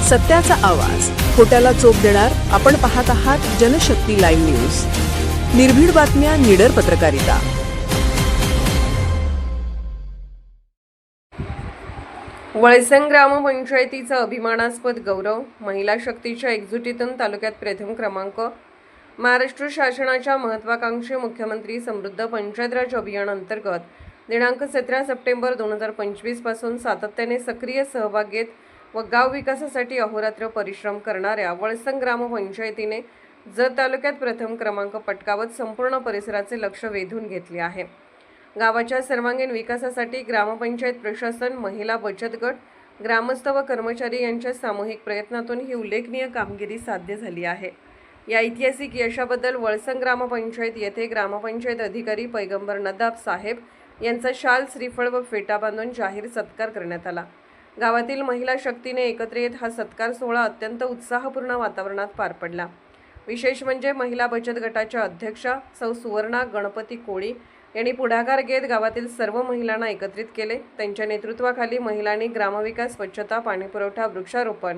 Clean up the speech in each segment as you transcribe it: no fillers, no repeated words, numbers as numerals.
सत्याचा आवाज, खोट्याला चोप देणार. आपण पाहत आहात जनशक्ती लाईव्ह न्यूज. निर्भीड बातम्या, निडर पत्रकारिता. वळसंग ग्रामपंचायतीचा अभिमानास्पद गौरव. महिला शक्तीच्या एकजुटीतून तालुक्यात प्रथम क्रमांक. महाराष्ट्र शासनाच्या महत्त्वाकांक्षी मुख्यमंत्री समृद्ध पंचायत राज अभियान अंतर्गत दिनांक 17 सप्टेंबर 2025 पासून सातत्याने सक्रिय सहभाग घेत व गाव विकासासाठी अहोरात्र परिश्रम करणाऱ्या वळसंग ग्रामपंचायतीने जत तालुक्यात प्रथम क्रमांक पटकावत संपूर्ण परिसराचे लक्ष वेधून घेतले आहे. गावाच्या सर्वांगीण विकासासाठी ग्रामपंचायत प्रशासन, महिला बचत गट, ग्रामस्थ व कर्मचारी यांच्या सामूहिक प्रयत्नातून ही उल्लेखनीय कामगिरी साध्य झाली आहे. या ऐतिहासिक यशाबद्दल वळसंग ग्रामपंचायत येथे ग्रामपंचायत अधिकारी पैगंबर नदाब साहेब यांचा शाल, श्रीफळ व फेटा बांधून जाहीर सत्कार करण्यात आला. गावातील महिला शक्तीने एकत्र येत हा सत्कार सोहळा अत्यंत उत्साहपूर्ण वातावरणात पार पडला. विशेष म्हणजे महिला बचत गटाच्या अध्यक्षा सौ सुवर्णा गणपती कोळी यांनी पुढाकार घेत गावातील सर्व महिलांना एकत्रित केले. त्यांच्या नेतृत्वाखाली महिलांनी ग्रामविकास, स्वच्छता, पाणीपुरवठा, वृक्षारोपण,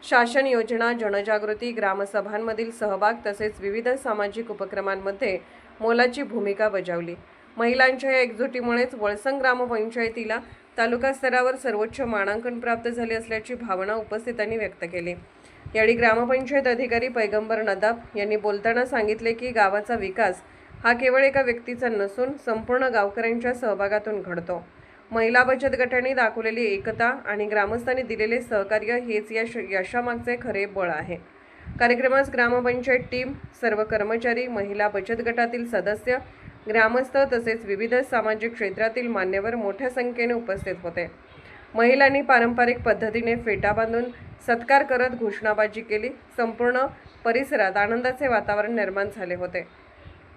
शासन योजना, जनजागृती, ग्रामसभांमधील सहभाग तसेच विविध सामाजिक उपक्रमांमध्ये मोलाची भूमिका बजावली. महिलांच्या या एकजुटीमुळेच वळसंग ग्रामपंचायतीला तालुका स्तरावर सर्वोच्च मानांकन प्राप्त झाले असल्याची भावना उपस्थितांनी व्यक्त केली. यावेळी ग्रामपंचायत अधिकारी पैगंबर नदाब यांनी बोलताना सांगितले की गावाचा विकास हा केवळ एका व्यक्तीचा नसून संपूर्ण गावकऱ्यांच्या सहभागातून घडतो. महिला बचत गटांनी दाखवलेली एकता आणि ग्रामस्थांनी दिलेले सहकार्य हेच या यशामागचे खरे बळ आहे. कार्यक्रमास ग्रामपंचायत टीम, सर्व कर्मचारी, महिला बचत गटातील सदस्य, ग्रामस्थ तसेच विविध सामाजिक क्षेत्रातील मान्यवर मोठ्या संख्येने उपस्थित होते. महिलांनी पारंपरिक पद्धतीने फेटा बांधून सत्कार करत घोषणाबाजी केली. संपूर्ण परिसरात आनंदाचे वातावरण निर्माण झाले होते.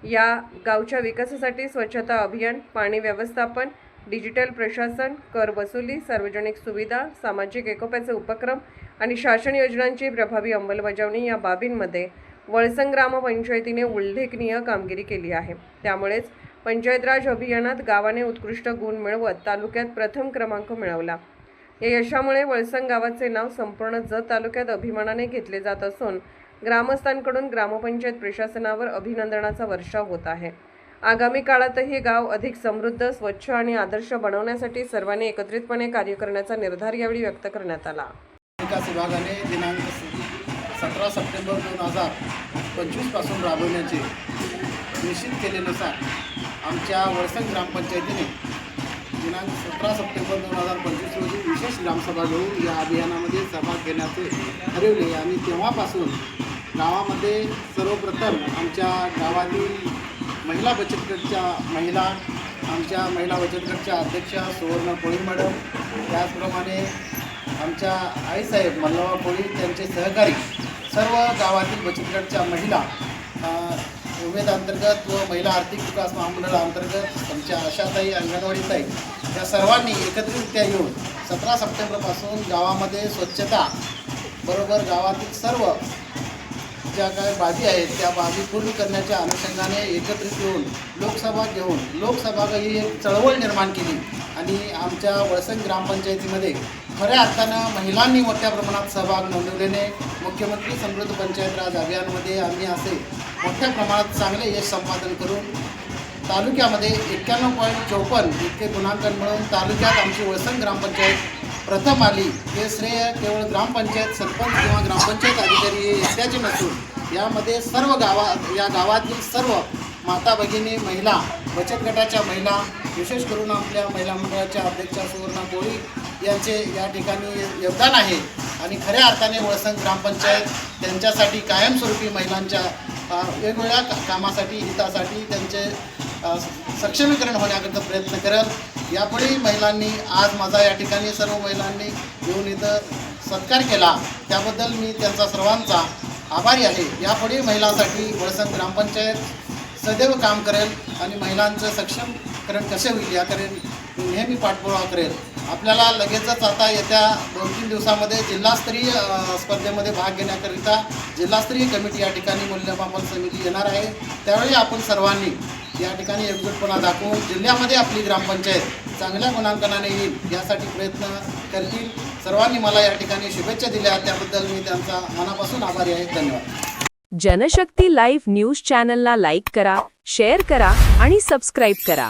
या गावच्या विकासासाठी स्वच्छता अभियान, पाणी व्यवस्थापन, डिजिटल प्रशासन, कर वसुली, सार्वजनिक सुविधा, सामाजिक एकोप्याचे उपक्रम आणि शासन योजनांची प्रभावी अंमलबजावणी या बाबींमध्ये वळसंग ग्रामपंचायतीने उल्लेखनीय कामगिरी केली आहे. त्यामुळेच पंचायत राज अभियानात गावाने उत्कृष्ट गुण मिळवत तालुक्यात प्रथम क्रमांक मिळवला. या यशामुळे वळसंग गावाचे नाव संपूर्ण जत तालुक्यात अभिमानाने घेतले जात असून ग्रामस्थांकडून ग्रामपंचायत प्रशासनावर अभिनंदनाचा वर्षाव होत आहे. आगामी काळातही गाव अधिक समृद्ध, स्वच्छ आणि आदर्श बनवण्यासाठी सर्वांनी एकत्रितपणे कार्य करण्याचा निर्धार यावेळी व्यक्त करण्यात आला. विकास विभागाने दिनांक 17 सप्टेंबर 2025 पासून राबवण्याचे निश्चित केल्यानुसार आमच्या वळसंग ग्रामपंचायतीने दिनांक 17 सप्टेंबर 2025 रोजी विशेष ग्रामसभा घेऊन या अभियानामध्ये सहभाग घेण्याचे ठरवले आणि तेव्हापासून गावामध्ये सर्वप्रथम आमच्या गावातील महिला बचत गटच्या आमच्या महिला बचत गटच्या अध्यक्षा सुवर्ण कोळी मॅडम, त्याचप्रमाणे आमच्या आईसाहेब मल्लवा कोळी, त्यांचे सहकारी, सर्व गावातील बचत गटच्या महिला, उमेद अंतर्गत व महिला आर्थिक विकास महामंडळ अंतर्गत आमच्या आशाताई, अंगणवाडीताई या सर्वांनी एकत्रितरित्या येऊन 17 सप्टेंबरपासून गावामध्ये स्वच्छता बरोबर गावातील सर्व ज्या काही बाबी आहेत त्या बाबी पूर्ण करण्याच्या अनुषंगाने एकत्रित येऊन लोकसभा ही एक चळवळ निर्माण केली आणि आमच्या वळसंग ग्रामपंचायतीमध्ये खऱ्या अर्थानं महिलांनी मोठ्या प्रमाणात सहभाग नोंदवल्याने मुख्यमंत्री समृद्ध पंचायत राज अभियानमध्ये आम्ही असे मोठ्या प्रमाणात चांगले यश संपादन करून तालुक्यामध्ये 91.54 इतके गुणांकन मिळवून तालुक्यात आमची वळसंग ग्रामपंचायत प्रथम आली. हे श्रेय केवळ ग्रामपंचायत सरपंच किंवा ग्रामपंचायत अधिकारी हे एकट्याचे नसून यामध्ये या गावातील सर्व माता भगिनी, महिला बचत गटाच्या महिला, विशेष करून आपल्या महिला मंडळाच्या अध्यक्षा सुवर्णा कोळी यांचे या ठिकाणी योगदान आहे आणि खऱ्या अर्थाने वळसंग ग्रामपंचायत त्यांच्यासाठी कायमस्वरूपी महिलांच्या वेगवेगळ्या कामासाठी, हितासाठी त्यांचे सक्षमीकरण होण्याकरता प्रयत्न करेल. यापुढे महिलांनी आज माझा या ठिकाणी सर्व महिलांनी येऊन इथं सत्कार केला त्याबद्दल मी त्यांचा सर्वांचा आभारी आहे. यापुढे महिलांसाठी वळसंग ग्रामपंचायत सदैव काम करेल आणि महिलांचं सक्षमीकरण कसे होईल याकडे नेहमी पाठपुरावा करेल. आपल्याला लगेचच आता येत्या 2-3 दिवसामध्ये जिल्हास्तरीय स्पर्धेमध्ये भाग घेण्याकरिता जिल्हास्तरीय कमिटी या ठिकाणी मूल्यमापन समिती येणार आहे. त्यावेळी आपण सर्वांनी या ठिकाणी एकजूटपणा दाखवून जिल्ह्यामध्ये आपली ग्रामपंचायत चांगल्या गुणांकनाने येईल यासाठी प्रयत्न करतील. सर्वांनी मला या ठिकाणी शुभेच्छा दिल्या त्याबद्दल मी त्यांचा मनापासून आभारी आहे. धन्यवाद. जनशक्ती लाईव्ह न्यूज चॅनलला लाईक करा, शेअर करा आणि सबस्क्राईब करा.